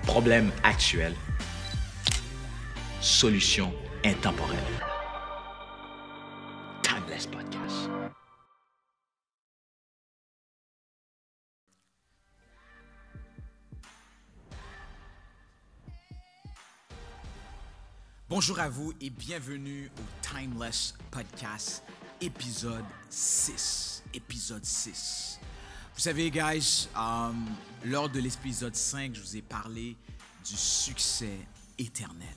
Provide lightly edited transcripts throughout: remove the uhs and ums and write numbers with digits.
Problème actuel. Solution intemporelle. Timeless Podcast. Bonjour à vous et bienvenue au Timeless Podcast, épisode 6. Épisode 6. Vous savez, guys, lors de l'épisode 5, je vous ai parlé du succès éternel.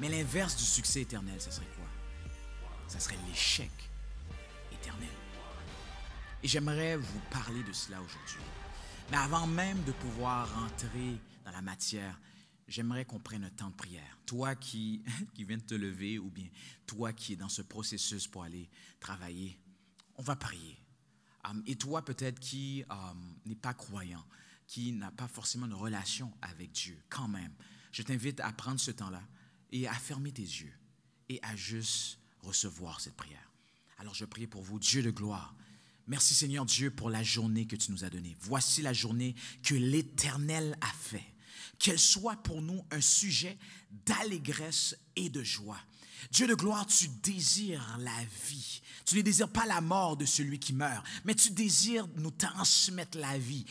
Mais l'inverse du succès éternel, ça serait quoi? Ça serait l'échec éternel. Et j'aimerais vous parler de cela aujourd'hui. Mais avant même de pouvoir rentrer dans la matière, j'aimerais qu'on prenne un temps de prière. Toi qui viens de te lever ou bien toi qui es dans ce processus pour aller travailler, on va prier. Et toi peut-être qui n'est pas croyant, qui n'a pas forcément une relation avec Dieu, quand même, je t'invite à prendre ce temps-là et à fermer tes yeux et à juste recevoir cette prière. Alors je prie pour vous, Dieu de gloire. Merci Seigneur Dieu pour la journée que tu nous as donnée. Voici la journée que l'Éternel a fait. Qu'elle soit pour nous un sujet d'allégresse et de joie. Dieu de gloire, tu désires la vie. Tu ne désires pas la mort de celui qui meurt, mais tu désires nous transmettre la vie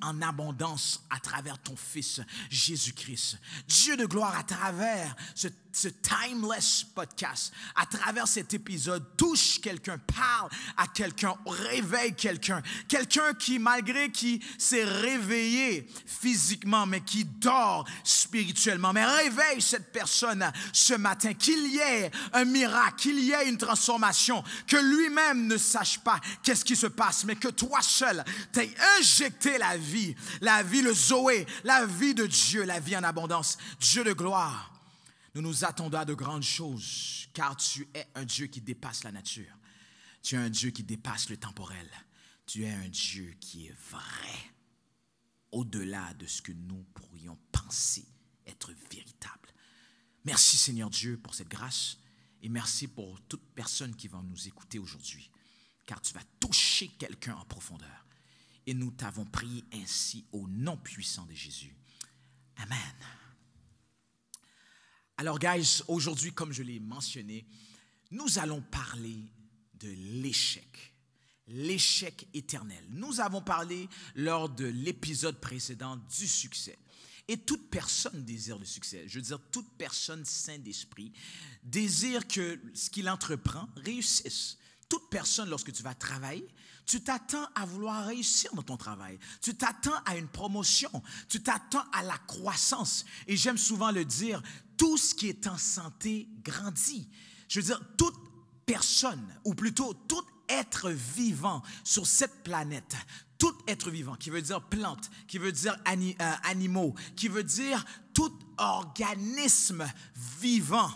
en abondance à travers ton Fils Jésus-Christ. Dieu de gloire, à travers ce Timeless Podcast, à travers cet épisode, touche quelqu'un, parle à quelqu'un, réveille quelqu'un. Quelqu'un qui, malgré qui s'est réveillé physiquement, mais qui dort spirituellement. Mais réveille cette personne ce matin, qu'il y ait un miracle, qu'il y ait une transformation, que lui-même ne sache pas qu'est-ce qui se passe, mais que toi seul t'aies injecté la vie, le Zoé, la vie de Dieu, la vie en abondance. Dieu de gloire, nous nous attendons à de grandes choses, car tu es un Dieu qui dépasse la nature. Tu es un Dieu qui dépasse le temporel. Tu es un Dieu qui est vrai, au-delà de ce que nous pourrions penser être véritable. Merci Seigneur Dieu pour cette grâce et merci pour toute personne qui va nous écouter aujourd'hui, car tu vas toucher quelqu'un en profondeur. Et nous t'avons prié ainsi au nom puissant de Jésus. Amen. Alors, guys, aujourd'hui, comme je l'ai mentionné, nous allons parler de l'échec. L'échec éternel. Nous avons parlé lors de l'épisode précédent du succès. Et toute personne désire le succès. Je veux dire, toute personne saine d'esprit désire que ce qu'il entreprend réussisse. Toute personne, lorsque tu vas travailler, tu t'attends à vouloir réussir dans ton travail. Tu t'attends à une promotion. Tu t'attends à la croissance. Et j'aime souvent le dire, tout ce qui est en santé grandit. Je veux dire, toute personne, ou plutôt tout être vivant sur cette planète, tout être vivant, qui veut dire plante, qui veut dire animaux, qui veut dire tout organisme vivant,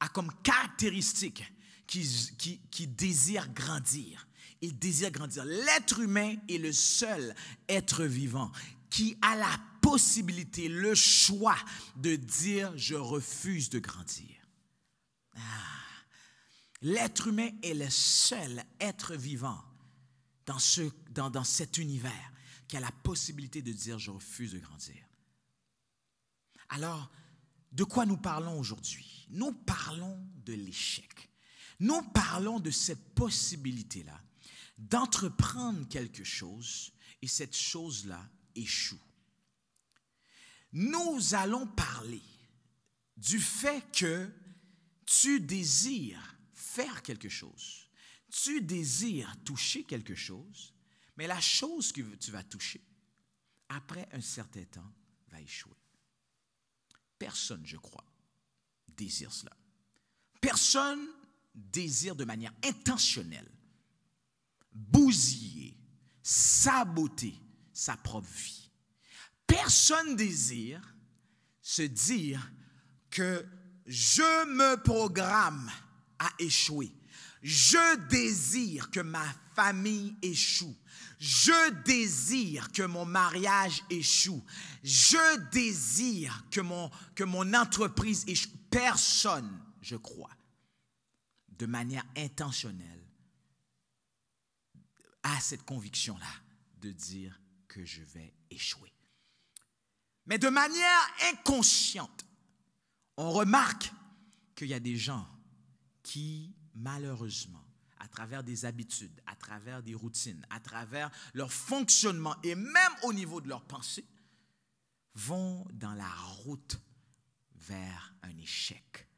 a comme caractéristique qui désire grandir. Il désire grandir. L'être humain est le seul être vivant qui a la possibilité, le choix de dire « je refuse de grandir ». L'être humain est le seul être vivant dans cet univers qui a la possibilité de dire « je refuse de grandir ». Alors, de quoi nous parlons aujourd'hui? Nous parlons de l'échec. Nous parlons de cette possibilité-là d'entreprendre quelque chose et cette chose-là échoue. Nous allons parler du fait que tu désires faire quelque chose, tu désires toucher quelque chose, mais la chose que tu vas toucher, après un certain temps, va échouer. Personne, je crois, désire cela. Personne désire de manière intentionnelle bousiller, saboter sa propre vie. Personne désire se dire que je me programme à échouer. Je désire que ma famille échoue. Je désire que mon mariage échoue. Je désire que mon entreprise échoue. Personne, je crois, de manière intentionnelle, a cette conviction-là de dire que je vais échouer. Mais de manière inconsciente, on remarque qu'il y a des gens qui, malheureusement, à travers des habitudes, à travers des routines, à travers leur fonctionnement et même au niveau de leurs pensées, vont dans la route vers un échec.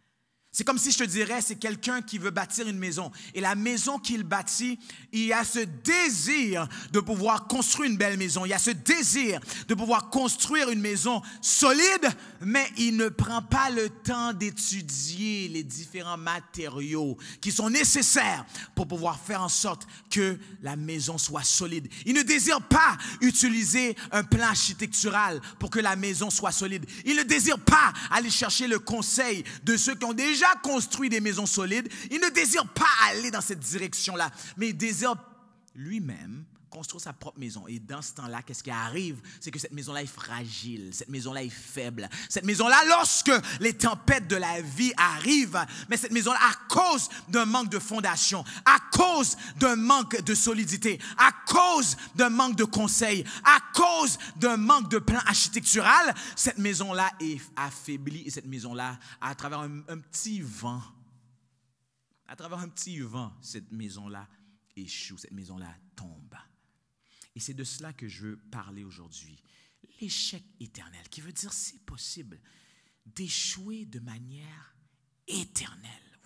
C'est comme si je te dirais, c'est quelqu'un qui veut bâtir une maison. Et la maison qu'il bâtit, il y a ce désir de pouvoir construire une belle maison. Il y a ce désir de pouvoir construire une maison solide, mais il ne prend pas le temps d'étudier les différents matériaux qui sont nécessaires pour pouvoir faire en sorte que la maison soit solide. Il ne désire pas utiliser un plan architectural pour que la maison soit solide. Il ne désire pas aller chercher le conseil de ceux qui ont déjà construit des maisons solides. Il ne désire pas aller dans cette direction-là, mais il désire lui-même construire sa propre maison. Et dans ce temps-là, qu'est-ce qui arrive? C'est que cette maison-là est fragile, cette maison-là est faible. Cette maison-là, lorsque les tempêtes de la vie arrivent, mais cette maison-là, à cause d'un manque de fondation, à cause d'un manque de solidité, à cause d'un manque de conseils, à cause d'un manque de plan architectural, cette maison-là est affaiblie et cette maison-là, à travers un petit vent, cette maison-là échoue, cette maison-là tombe. Et c'est de cela que je veux parler aujourd'hui. L'échec éternel, qui veut dire c'est possible d'échouer de manière éternelle.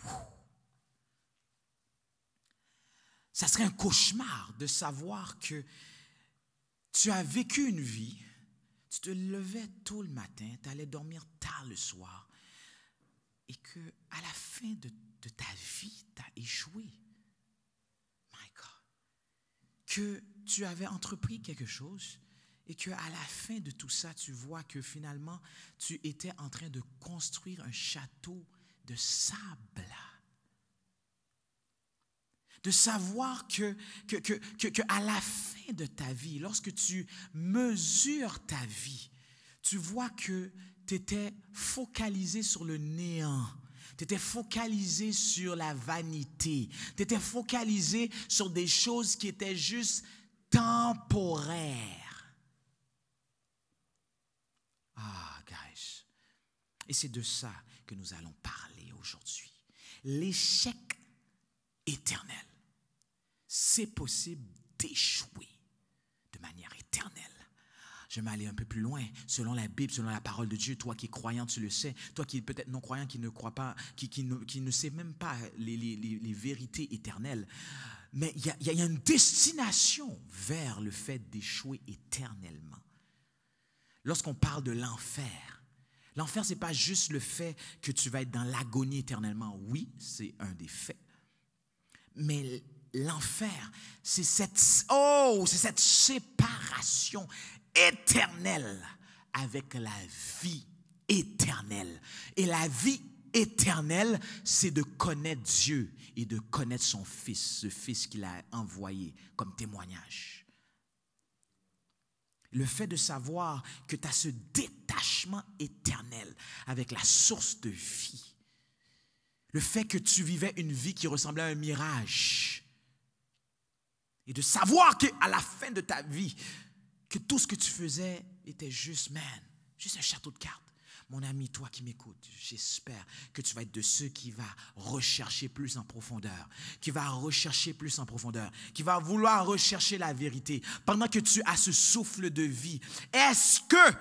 Ça serait un cauchemar de savoir que tu as vécu une vie, tu te levais tôt le matin, tu allais dormir tard le soir, et qu'à la fin de ta vie, tu as échoué. My God. Que tu avais entrepris quelque chose et qu'à la fin de tout ça, tu vois que finalement, tu étais en train de construire un château de sable. De savoir que à la fin de ta vie, lorsque tu mesures ta vie, tu vois que tu étais focalisé sur le néant. Tu étais focalisé sur la vanité. Tu étais focalisé sur des choses qui étaient juste temporaires. Guys. Et c'est de ça que nous allons parler aujourd'hui. L'échec éternel. C'est possible d'échouer de manière éternelle. Je vais m'aller un peu plus loin, selon la Bible, selon la parole de Dieu. Toi qui es croyant, tu le sais. Toi qui es peut-être non-croyant, qui ne croit pas, qui ne sait même pas les vérités éternelles. Mais il y a une destination vers le fait d'échouer éternellement. Lorsqu'on parle de l'enfer, l'enfer, ce n'est pas juste le fait que tu vas être dans l'agonie éternellement. Oui, c'est un des faits. Mais l'enfer, c'est cette séparation éternelle avec la vie éternelle. Et la vie éternelle, c'est de connaître Dieu et de connaître son Fils, ce Fils qu'il a envoyé comme témoignage. Le fait de savoir que tu as ce détachement éternel avec la source de vie. Le fait que tu vivais une vie qui ressemblait à un mirage. Et de savoir qu'à la fin de ta vie, que tout ce que tu faisais était juste un château de cartes. Mon ami, toi qui m'écoutes, j'espère que tu vas être de ceux qui va rechercher plus en profondeur, qui va vouloir rechercher la vérité. Pendant que tu as ce souffle de vie, est-ce que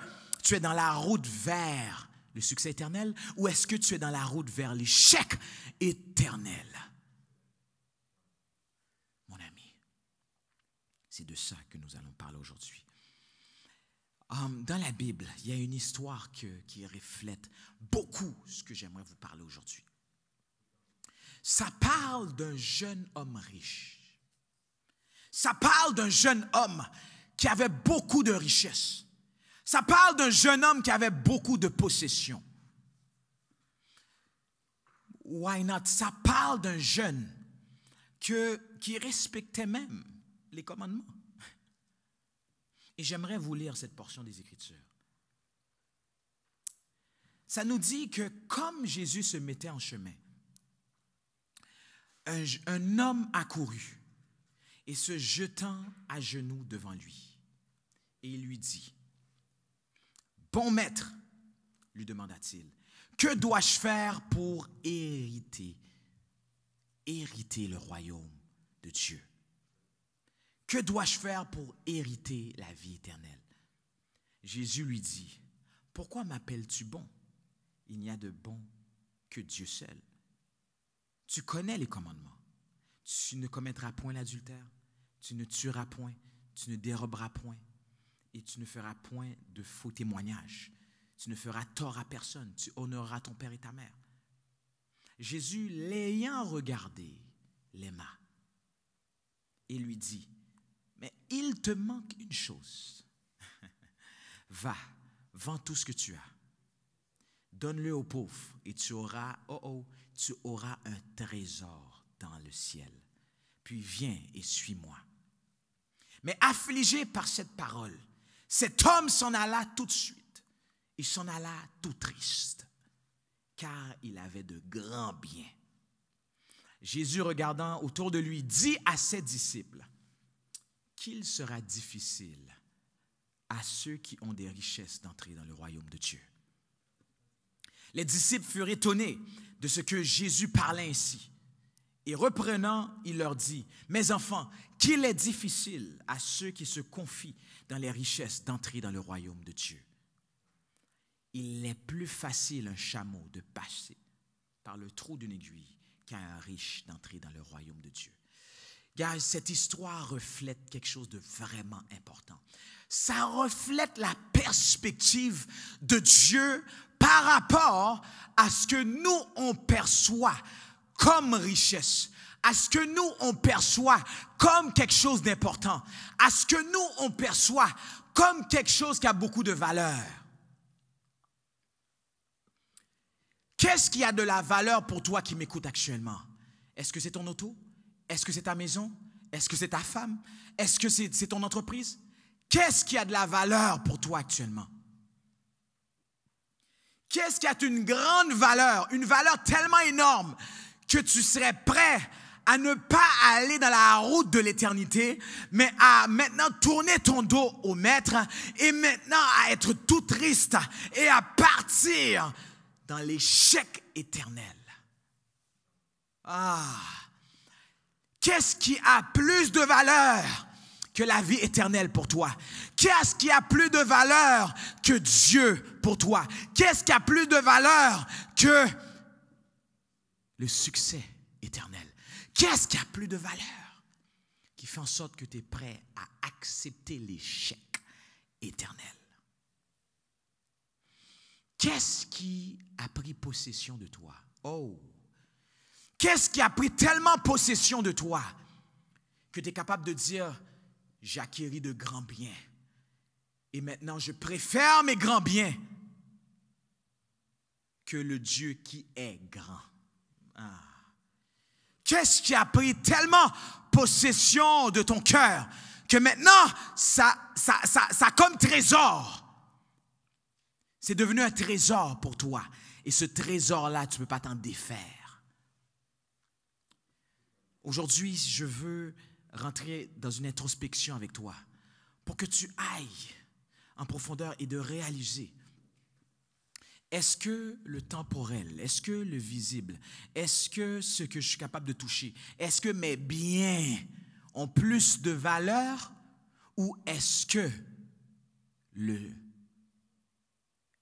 tu es dans la route vers le succès éternel ou est-ce que tu es dans la route vers l'échec éternel? Mon ami, c'est de ça que nous allons parler aujourd'hui. Dans la Bible, il y a une histoire qui reflète beaucoup ce que j'aimerais vous parler aujourd'hui. Ça parle d'un jeune homme riche. Ça parle d'un jeune homme qui avait beaucoup de richesses. Ça parle d'un jeune homme qui avait beaucoup de possessions. Why not? Ça parle d'un jeune qui respectait même les commandements. Et j'aimerais vous lire cette portion des Écritures. Ça nous dit que comme Jésus se mettait en chemin, un homme accourut et se jetant à genoux devant lui. Et il lui dit, Bon maître, lui demanda-t-il, que dois-je faire pour hériter le royaume de Dieu? Que dois-je faire pour hériter la vie éternelle? Jésus lui dit, pourquoi m'appelles-tu bon? Il n'y a de bon que Dieu seul. Tu connais les commandements. Tu ne commettras point l'adultère, tu ne tueras point, tu ne déroberas point, et tu ne feras point de faux témoignages. Tu ne feras tort à personne, tu honoreras ton père et ta mère. Jésus, l'ayant regardé, l'aima et lui dit, mais il te manque une chose. Va, vends tout ce que tu as. Donne-le aux pauvres et tu auras un trésor dans le ciel. Puis viens et suis-moi. Mais affligé par cette parole, cet homme s'en alla tout de suite. Il s'en alla tout triste, car il avait de grands biens. Jésus, regardant autour de lui, dit à ses disciples qu'il sera difficile à ceux qui ont des richesses d'entrer dans le royaume de Dieu. Les disciples furent étonnés de ce que Jésus parlait ainsi. Et reprenant, il leur dit, « Mes enfants, qu'il est difficile à ceux qui se confient dans les richesses d'entrer dans le royaume de Dieu. Il est plus facile un chameau de passer par le trou d'une aiguille qu'à un riche d'entrer dans le royaume de Dieu. » Guys, cette histoire reflète quelque chose de vraiment important. Ça reflète la perspective de Dieu par rapport à ce que nous, on perçoit comme richesse, à ce que nous, on perçoit comme quelque chose d'important, à ce que nous, on perçoit comme quelque chose qui a beaucoup de valeur. Qu'est-ce qui a de la valeur pour toi qui m'écoute actuellement? Est-ce que c'est ton auto? Est-ce que c'est ta maison? Est-ce que c'est ta femme? Est-ce que c'est ton entreprise? Qu'est-ce qui a de la valeur pour toi actuellement? Qu'est-ce qui a une grande valeur, une valeur tellement énorme que tu serais prêt à ne pas aller dans la route de l'éternité, mais à maintenant tourner ton dos au maître et maintenant à être tout triste et à partir dans l'échec éternel? Qu'est-ce qui a plus de valeur que la vie éternelle pour toi? Qu'est-ce qui a plus de valeur que Dieu pour toi? Qu'est-ce qui a plus de valeur que le succès éternel? Qu'est-ce qui a plus de valeur qui fait en sorte que tu es prêt à accepter l'échec éternel? Qu'est-ce qui a pris possession de toi? Qu'est-ce qui a pris tellement possession de toi que tu es capable de dire, j'ai acquis de grands biens et maintenant je préfère mes grands biens que le Dieu qui est grand? Qu'est-ce qui a pris tellement possession de ton cœur que maintenant ça comme trésor, c'est devenu un trésor pour toi et ce trésor-là, tu ne peux pas t'en défaire. Aujourd'hui, je veux rentrer dans une introspection avec toi pour que tu ailles en profondeur et de réaliser, est-ce que le temporel, est-ce que le visible, est-ce que ce que je suis capable de toucher, est-ce que mes biens ont plus de valeur ou est-ce que le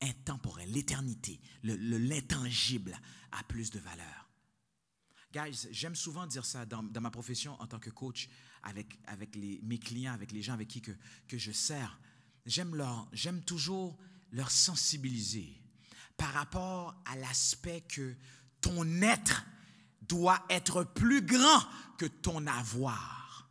intemporel, l'éternité, l'intangible a plus de valeur? Guys, j'aime souvent dire ça dans ma profession en tant que coach avec mes clients, avec les gens avec qui que je sers. J'aime toujours leur sensibiliser par rapport à l'aspect que ton être doit être plus grand que ton avoir.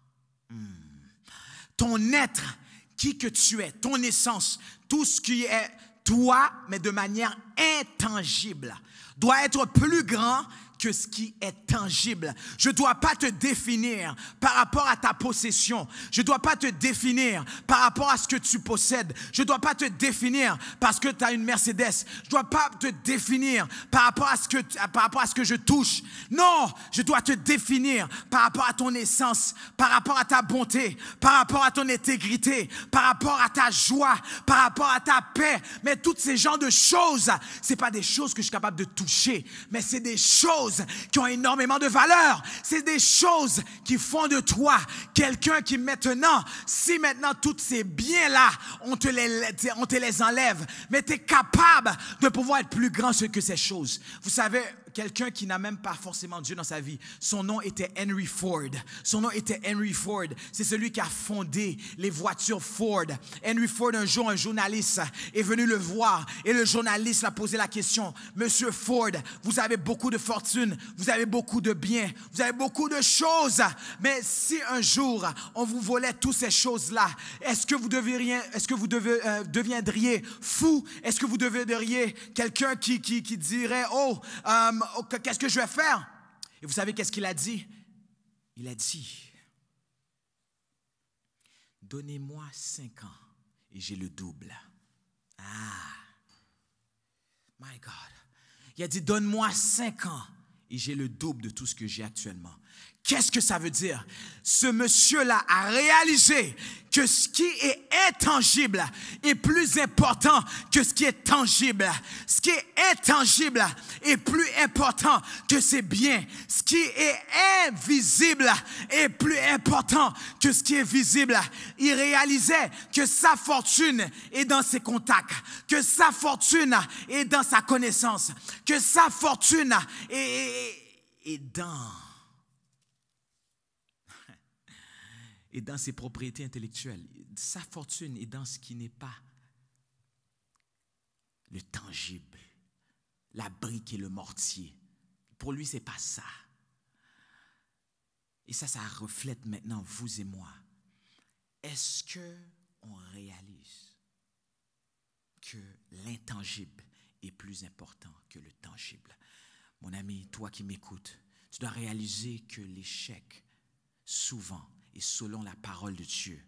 Ton être, qui que tu es, ton essence, tout ce qui est toi, mais de manière intangible, doit être plus grand que ce qui est tangible. Je ne dois pas te définir par rapport à ta possession. Je ne dois pas te définir par rapport à ce que tu possèdes. Je ne dois pas te définir parce que tu as une Mercedes. Je ne dois pas te définir par rapport à ce que je touche. Non, je dois te définir par rapport à ton essence, par rapport à ta bonté, par rapport à ton intégrité, par rapport à ta joie, par rapport à ta paix. Mais toutes ces genres de choses, ce n'est pas des choses que je suis capable de toucher, mais c'est des choses qui ont énormément de valeur. C'est des choses qui font de toi quelqu'un qui maintenant, si maintenant tous ces biens-là, on te les enlève, mais tu es capable de pouvoir être plus grand que ces choses. Vous savez, quelqu'un qui n'a même pas forcément Dieu dans sa vie, son nom était Henry Ford. Son nom était Henry Ford. C'est celui qui a fondé les voitures Ford. Henry Ford, un jour, un journaliste est venu le voir et le journaliste a posé la question, Monsieur Ford, vous avez beaucoup de fortune, vous avez beaucoup de biens, vous avez beaucoup de choses, mais si un jour on vous volait toutes ces choses-là, est-ce que vous deviendriez fou? Est-ce que vous deviendriez quelqu'un qui dirait, qu'est-ce que je vais faire? Et vous savez qu'est-ce qu'il a dit? Il a dit, donnez-moi 5 ans et j'ai le double. My God. Il a dit, donne-moi 5 ans et j'ai le double de tout ce que j'ai actuellement. Qu'est-ce que ça veut dire? Ce monsieur-là a réalisé que ce qui est intangible est plus important que ce qui est tangible. Ce qui est intangible est plus important que ses biens. Ce qui est invisible est plus important que ce qui est visible. Il réalisait que sa fortune est dans ses contacts, que sa fortune est dans sa connaissance, que sa fortune est dans ses propriétés intellectuelles. Sa fortune est dans ce qui n'est pas le tangible, la brique et le mortier. Pour lui, ce n'est pas ça. Et ça reflète maintenant vous et moi. Est-ce qu'on réalise que l'intangible est plus important que le tangible? Mon ami, toi qui m'écoutes, tu dois réaliser que l'échec, souvent, et selon la parole de Dieu,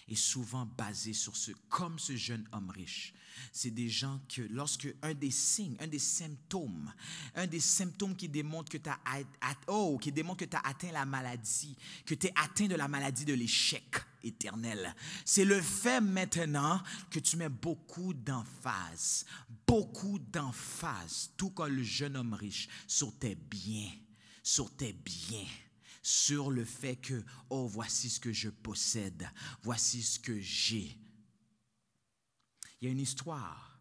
est souvent basé sur comme ce jeune homme riche. C'est des gens que lorsque un des symptômes qui démontre que tu as atteint la maladie, que tu es atteint de la maladie de l'échec éternel, c'est le fait maintenant que tu mets beaucoup d'emphase, tout comme le jeune homme riche, sur tes biens, sur le fait que, voici ce que je possède, voici ce que j'ai. Il y a une histoire,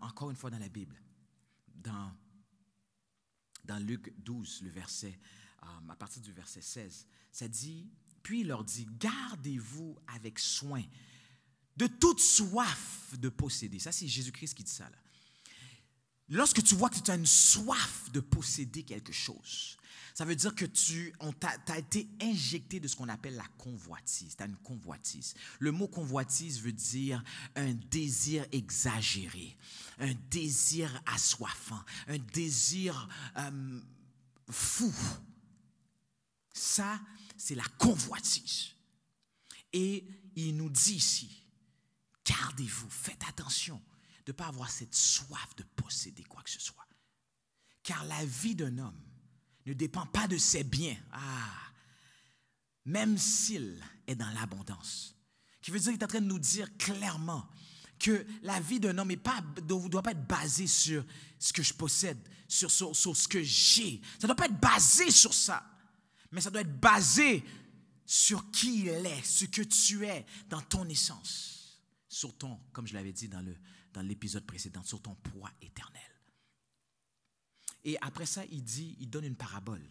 encore une fois dans la Bible, dans Luc 12, à partir du verset 16, ça dit, puis il leur dit, gardez-vous avec soin de toute soif de posséder. Ça, c'est Jésus-Christ qui dit ça là. Lorsque tu vois que tu as une soif de posséder quelque chose, ça veut dire que tu as été injecté de ce qu'on appelle la convoitise. Tu as une convoitise. Le mot convoitise veut dire un désir exagéré, un désir assoiffant, un désir fou. Ça, c'est la convoitise. Et il nous dit ici, gardez-vous, faites attention de ne pas avoir cette soif de posséder quoi que ce soit. Car la vie d'un homme ne dépend pas de ses biens, même s'il est dans l'abondance. Qui veut dire qu'il est en train de nous dire clairement que la vie d'un homme ne doit pas être basée sur ce que je possède, sur ce que j'ai. Ça ne doit pas être basé sur ça, mais ça doit être basé sur qui il est, ce que tu es dans ton essence, sur ton, comme je l'avais dit dans l'épisode précédent, sur ton poids éternel. Et après ça, il donne une parabole.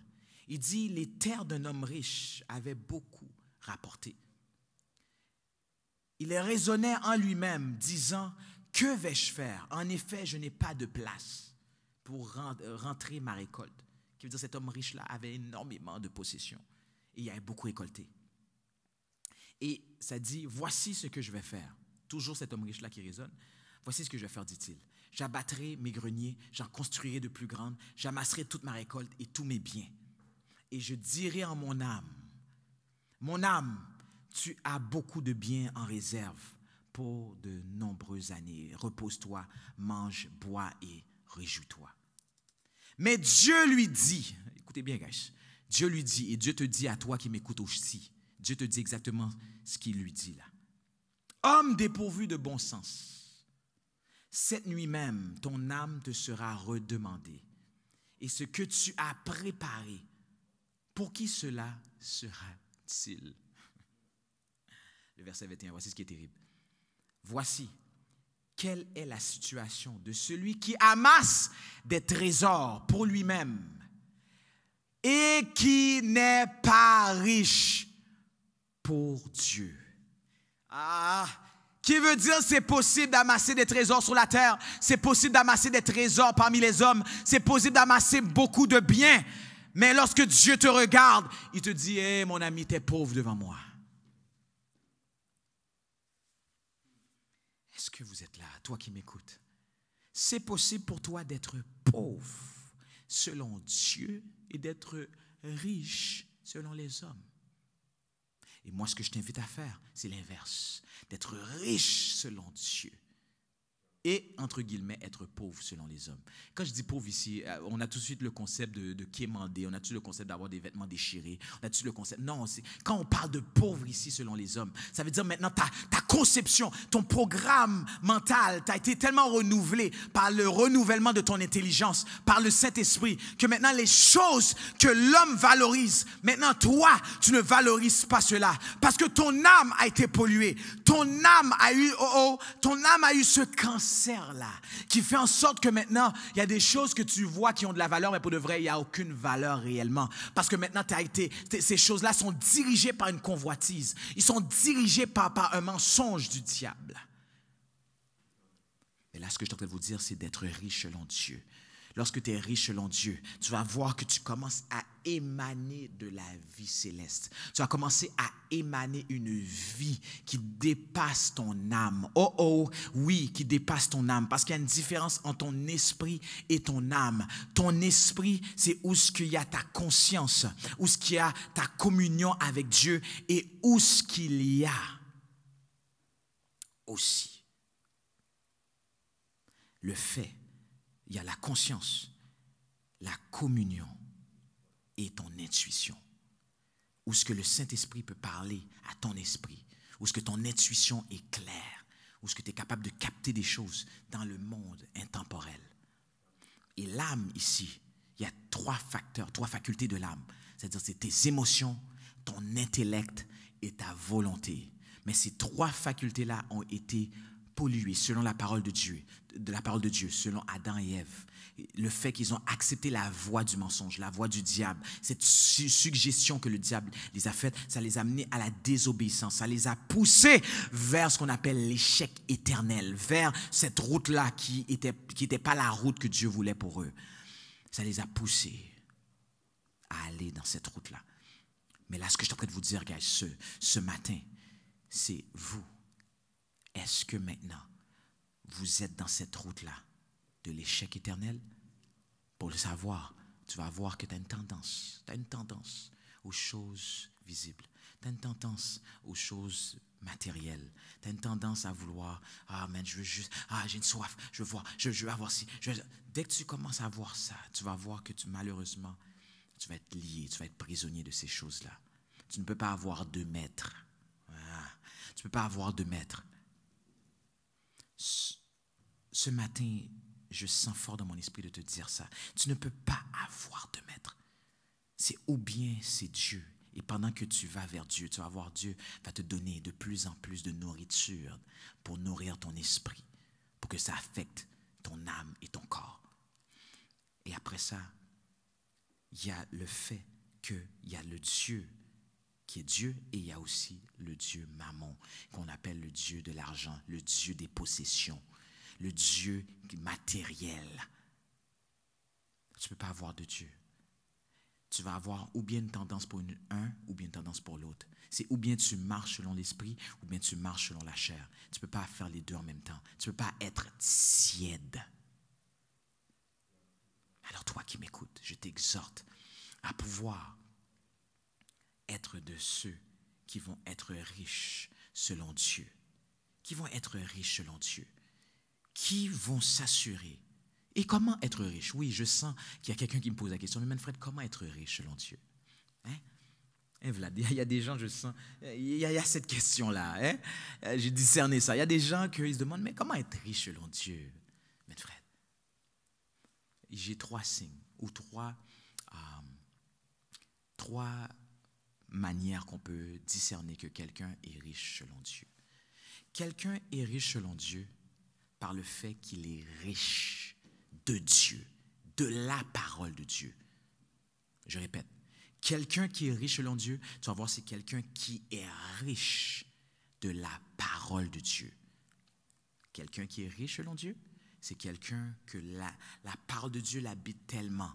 Il dit, les terres d'un homme riche avaient beaucoup rapporté. Il raisonnait en lui-même, disant, que vais-je faire? En effet, je n'ai pas de place pour rentrer ma récolte. Qui veut dire, cet homme riche-là avait énormément de possessions et il avait beaucoup récolté. Et ça dit, voici ce que je vais faire. Toujours cet homme riche-là qui raisonne. Voici ce que je vais faire, dit-il. J'abattrai mes greniers, j'en construirai de plus grandes, j'amasserai toute ma récolte et tous mes biens. Et je dirai en mon âme, tu as beaucoup de biens en réserve pour de nombreuses années. Repose-toi, mange, bois et réjouis-toi. Mais Dieu lui dit, écoutez bien, guys, Dieu lui dit, et Dieu te dit à toi qui m'écoutes aussi, Dieu te dit exactement ce qu'il lui dit là. Homme dépourvu de bon sens, cette nuit même, ton âme te sera redemandée. Et ce que tu as préparé, pour qui cela sera-t-il? Le verset 21, voici ce qui est terrible. Voici, quelle est la situation de celui qui amasse des trésors pour lui-même et qui n'est pas riche pour Dieu. Qui veut dire c'est possible d'amasser des trésors sur la terre, c'est possible d'amasser des trésors parmi les hommes, c'est possible d'amasser beaucoup de biens. Mais lorsque Dieu te regarde, il te dit, hey, mon ami, tu es pauvre devant moi. Est-ce que vous êtes là, toi qui m'écoutes? C'est possible pour toi d'être pauvre selon Dieu et d'être riche selon les hommes. Et moi, ce que je t'invite à faire, c'est l'inverse. D'être riche selon Dieu. Et, entre guillemets, être pauvre selon les hommes. Quand je dis pauvre ici, on a tout de suite le concept de quémander, on a tout de suite le concept d'avoir des vêtements déchirés, on a tout de suite le concept... Non, quand on parle de pauvre ici selon les hommes, ça veut dire maintenant ta conception, ton programme mental, tu as été tellement renouvelé par le renouvellement de ton intelligence, par le Saint-Esprit, que maintenant les choses que l'homme valorise, maintenant toi, tu ne valorises pas cela. Parce que ton âme a été polluée, ton âme a eu ce cancer là, qui fait en sorte que maintenant, il y a des choses que tu vois qui ont de la valeur, mais pour de vrai, il n'y a aucune valeur réellement. Parce que maintenant, ces choses-là sont dirigées par une convoitise. Ils sont dirigés par un mensonge du diable. Et là, ce que je suis en train de vous dire, c'est d'être riche selon Dieu. Lorsque tu es riche selon Dieu, tu vas voir que tu commences à émaner de la vie céleste. Tu vas commencer à émaner une vie qui dépasse ton âme. Oui, qui dépasse ton âme. Parce qu'il y a une différence entre ton esprit et ton âme. Ton esprit, c'est où ce qu'il y a ta conscience, où ce qu'il y a ta communion avec Dieu et où ce qu'il y a aussi le fait. Il y a la conscience, la communion et ton intuition. Où ce que le Saint-Esprit peut parler à ton esprit. Où ce que ton intuition est claire. Où ce que tu es capable de capter des choses dans le monde intemporel. Et l'âme ici, il y a trois facultés de l'âme. C'est-à-dire c'est tes émotions, ton intellect et ta volonté. Mais ces trois facultés-là ont été pollués selon la parole de Dieu, selon Adam et Ève. Le fait qu'ils ont accepté la voie du mensonge, la voie du diable, cette suggestion que le diable les a faite, ça les a amenés à la désobéissance, ça les a poussés vers ce qu'on appelle l'échec éternel, vers cette route-là qui était pas la route que Dieu voulait pour eux. Ça les a poussés à aller dans cette route-là. Mais là, ce que je suis en train de vous dire, guys, ce matin, c'est vous. Est-ce que maintenant, vous êtes dans cette route-là de l'échec éternel? Pour le savoir, tu vas voir que tu as une tendance. Tu as une tendance aux choses visibles. Tu as une tendance aux choses matérielles. Tu as une tendance à vouloir, je veux juste, j'ai une soif, je veux avoir ci. Dès que tu commences à voir ça, tu vas voir que malheureusement, tu vas être lié, tu vas être prisonnier de ces choses-là. Tu ne peux pas avoir deux maîtres. Tu ne peux pas avoir deux maîtres. Ce matin, je sens fort dans mon esprit de te dire ça. Tu ne peux pas avoir de maître. C'est ou bien c'est Dieu. Et pendant que tu vas vers Dieu, tu vas voir Dieu va te donner de plus en plus de nourriture pour nourrir ton esprit, pour que ça affecte ton âme et ton corps. Et après ça, il y a le fait qu'il y a le Dieu qui est Dieu, et il y a aussi le Dieu Mammon, qu'on appelle le Dieu de l'argent, le Dieu des possessions, le Dieu matériel. Tu ne peux pas avoir de Dieu. tu vas avoir ou bien une tendance pour un ou bien une tendance pour l'autre. C'est ou bien tu marches selon l'esprit ou bien tu marches selon la chair. Tu ne peux pas faire les deux en même temps. Tu ne peux pas être tiède. Alors toi qui m'écoutes, je t'exhorte à pouvoir être de ceux qui vont être riches selon Dieu. Qui vont être riches selon Dieu. Qui vont s'assurer. Et comment être riche? Oui, je sens qu'il y a quelqu'un qui me pose la question. Mais Manfred, comment être riche selon Dieu? Hein? Hein, Vlad, il y a des gens, je sens, il y a cette question-là. Hein? J'ai discerné ça. Il y a des gens qui se demandent, mais comment être riche selon Dieu, Manfred? J'ai trois signes ou trois manières qu'on peut discerner que quelqu'un est riche selon Dieu. Quelqu'un est riche selon Dieu par le fait qu'il est riche de Dieu, de la parole de Dieu. Je répète, quelqu'un qui est riche selon Dieu, tu vas voir, c'est quelqu'un qui est riche de la parole de Dieu. Quelqu'un qui est riche selon Dieu, c'est quelqu'un que la parole de Dieu l'habite tellement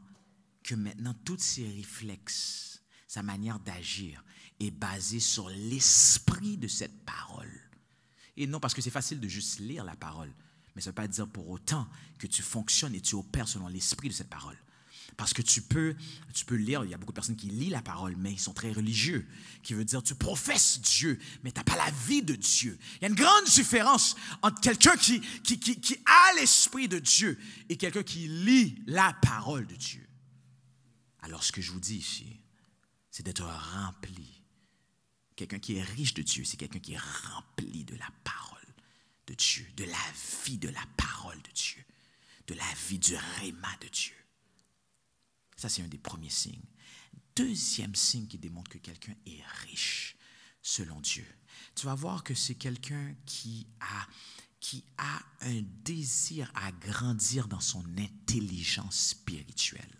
que maintenant, tous ses réflexes, sa manière d'agir est basée sur l'esprit de cette parole. Et non parce que c'est facile de juste lire la parole, mais ça ne veut pas dire pour autant que tu fonctionnes et tu opères selon l'esprit de cette parole. Parce que tu peux lire, il y a beaucoup de personnes qui lisent la parole, mais ils sont très religieux, qui veut dire tu professes Dieu, mais tu n'as pas la vie de Dieu. Il y a une grande différence entre quelqu'un qui a l'esprit de Dieu et quelqu'un qui lit la parole de Dieu. Alors ce que je vous dis ici, c'est d'être rempli. Quelqu'un qui est riche de Dieu, c'est quelqu'un qui est rempli de la parole de Dieu, de la vie de la parole de Dieu, de la vie du réma de Dieu. Ça, c'est un des premiers signes. Deuxième signe qui démontre que quelqu'un est riche selon Dieu. Tu vas voir que c'est quelqu'un qui a un désir à grandir dans son intelligence spirituelle.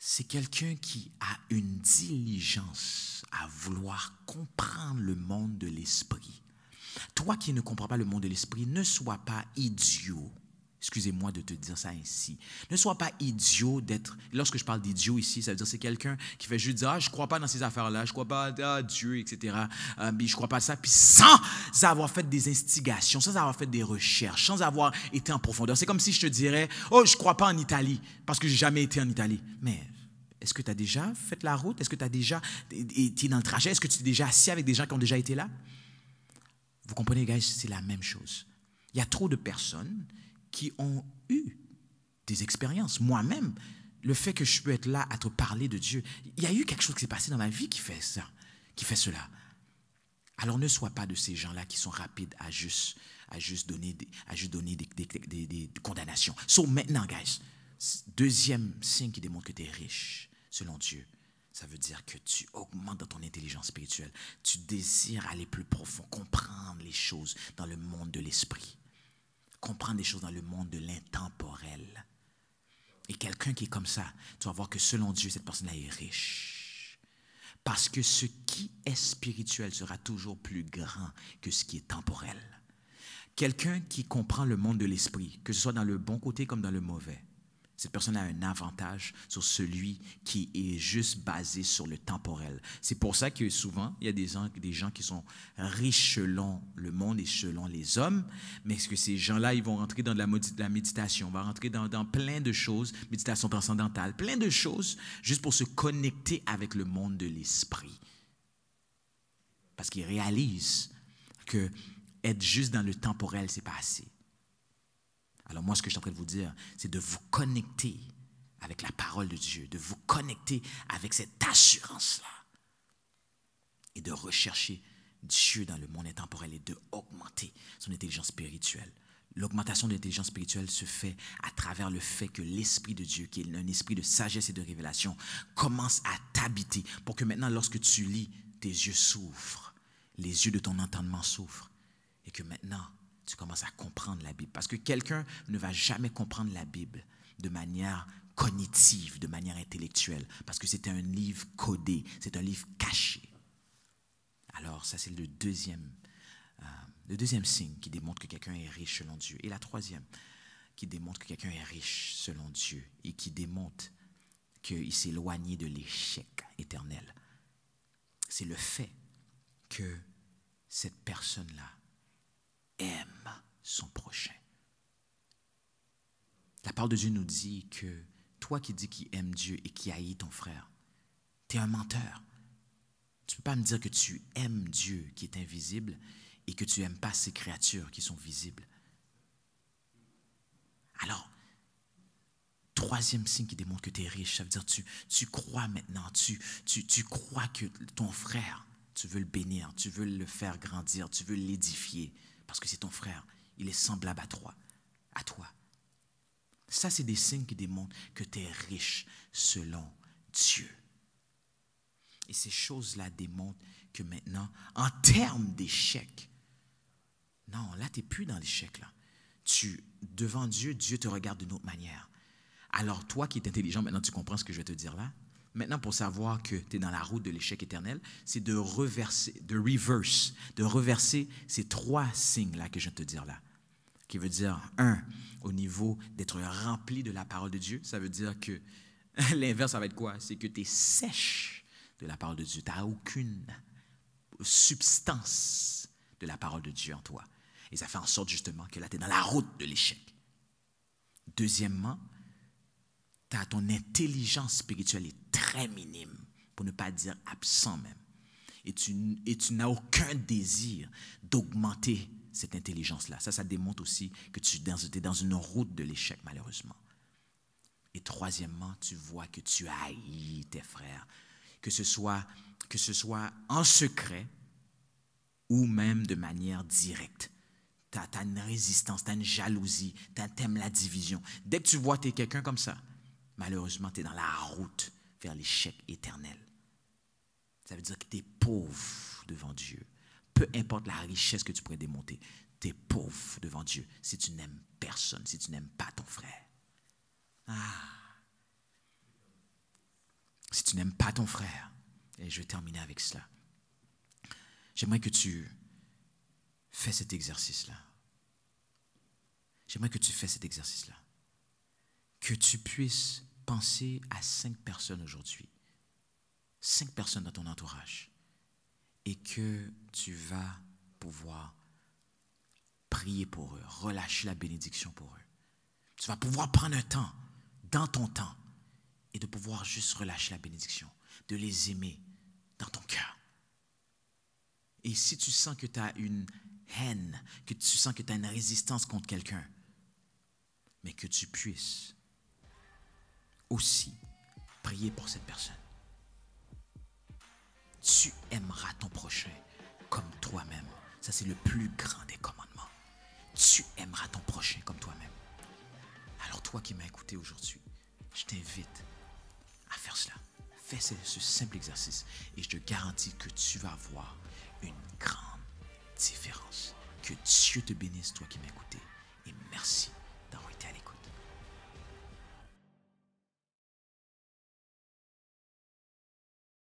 C'est quelqu'un qui a une diligence à vouloir comprendre le monde de l'esprit. Toi qui ne comprends pas le monde de l'esprit, ne sois pas idiot. Excusez-moi de te dire ça ainsi. Ne sois pas idiot d'être... Lorsque je parle d'idiot ici, ça veut dire que c'est quelqu'un qui fait juste dire « Ah, je ne crois pas dans ces affaires-là, je ne crois pas à Dieu, etc. Je ne crois pas à ça. » Puis sans avoir fait des instigations, sans avoir fait des recherches, sans avoir été en profondeur. C'est comme si je te dirais « Oh, je ne crois pas en Italie parce que je n'ai jamais été en Italie. » Mais est-ce que tu as déjà fait la route? Est-ce que tu as déjà été dans le trajet? Est-ce que tu t'es déjà assis avec des gens qui ont déjà été là? Vous comprenez, guys, c'est la même chose. Il y a trop de personnes qui ont eu des expériences. Moi-même, le fait que je peux être là à te parler de Dieu, il y a eu quelque chose qui s'est passé dans ma vie qui fait ça, qui fait cela. Alors ne sois pas de ces gens-là qui sont rapides à juste donner des condamnations. So maintenant, guys, deuxième signe qui démontre que tu es riche, selon Dieu, ça veut dire que tu augmentes dans ton intelligence spirituelle. Tu désires aller plus profond, comprendre les choses dans le monde de l'esprit. Comprendre des choses dans le monde de l'intemporel. Et quelqu'un qui est comme ça, tu vas voir que selon Dieu, cette personne-là est riche. Parce que ce qui est spirituel sera toujours plus grand que ce qui est temporel. Quelqu'un qui comprend le monde de l'esprit, que ce soit dans le bon côté comme dans le mauvais, cette personne a un avantage sur celui qui est juste basé sur le temporel. C'est pour ça que souvent, il y a des gens qui sont riches selon le monde et selon les hommes, mais est-ce que ces gens-là, ils vont rentrer dans de la méditation, vont rentrer dans plein de choses, méditation transcendantale, plein de choses, juste pour se connecter avec le monde de l'esprit. Parce qu'ils réalisent que être juste dans le temporel, c'est pas assez. Alors moi, ce que je suis en train de vous dire, c'est de vous connecter avec la parole de Dieu, de vous connecter avec cette assurance-là et de rechercher Dieu dans le monde intemporel et d'augmenter son intelligence spirituelle. L'augmentation de l'intelligence spirituelle se fait à travers le fait que l'Esprit de Dieu, qui est un esprit de sagesse et de révélation, commence à t'habiter pour que maintenant, lorsque tu lis, tes yeux s'ouvrent, les yeux de ton entendement s'ouvrent et que maintenant, tu commences à comprendre la Bible. Parce que quelqu'un ne va jamais comprendre la Bible de manière cognitive, de manière intellectuelle. Parce que c'est un livre codé, c'est un livre caché. Alors, ça, c'est le deuxième signe qui démontre que quelqu'un est riche selon Dieu. Et la troisième qui démontre que quelqu'un est riche selon Dieu et qui démontre qu'il s'est éloigné de l'échec éternel. C'est le fait que cette personne-là aime son prochain. La parole de Dieu nous dit que toi qui dis qu'il aime Dieu et qui haït ton frère, tu es un menteur. Tu ne peux pas me dire que tu aimes Dieu qui est invisible et que tu n'aimes pas ces créatures qui sont visibles. Alors, troisième signe qui démontre que tu es riche, ça veut dire que tu crois maintenant, tu crois que ton frère, tu veux le bénir, tu veux le faire grandir, tu veux l'édifier, parce que c'est ton frère, il est semblable à toi. Ça, c'est des signes qui démontrent que tu es riche selon Dieu. Et ces choses-là démontrent que maintenant, en termes d'échec, non, là, tu n'es plus dans l'échec, là. Devant Dieu, Dieu te regarde d'une autre manière. Alors, toi qui es intelligent, maintenant, tu comprends ce que je vais te dire là. Maintenant, pour savoir que tu es dans la route de l'échec éternel, c'est de reverser ces trois signes-là que je viens de te dire là. Qui veut dire, au niveau d'être rempli de la parole de Dieu, ça veut dire que l'inverse, ça va être quoi? C'est que tu es sèche de la parole de Dieu. Tu n'as aucune substance de la parole de Dieu en toi. Et ça fait en sorte justement que là, tu es dans la route de l'échec. Deuxièmement, ton intelligence spirituelle est très minime, pour ne pas dire absent même. Et tu n'as aucun désir d'augmenter cette intelligence-là. Ça démontre aussi que tu es dans une route de l'échec, malheureusement. Et troisièmement, tu vois que tu haïs tes frères, que ce soit en secret ou même de manière directe. Tu as une résistance, tu as une jalousie, tu aimes la division. Dès que tu vois que tu es quelqu'un comme ça, malheureusement, tu es dans la route vers l'échec éternel. Ça veut dire que tu es pauvre devant Dieu. Peu importe la richesse que tu pourrais démonter, tu es pauvre devant Dieu si tu n'aimes personne, si tu n'aimes pas ton frère. Si tu n'aimes pas ton frère, et je vais terminer avec cela. J'aimerais que tu fais cet exercice-là. Que tu puisses penser à 5 personnes aujourd'hui. 5 personnes dans ton entourage. Et que tu vas pouvoir prier pour eux, relâcher la bénédiction pour eux. Tu vas pouvoir prendre un temps, dans ton temps, et de pouvoir juste relâcher la bénédiction, de les aimer dans ton cœur. Et si tu sens que tu as une haine, que tu sens que tu as une résistance contre quelqu'un, mais que tu puisses aussi prier pour cette personne. Tu aimeras ton prochain comme toi-même. Ça, c'est le plus grand des commandements. Tu aimeras ton prochain comme toi-même. Alors toi qui m'as écouté aujourd'hui, je t'invite à faire cela. Fais ce simple exercice et je te garantis que tu vas voir une grande différence. Que Dieu te bénisse, toi qui m'as écouté. Et merci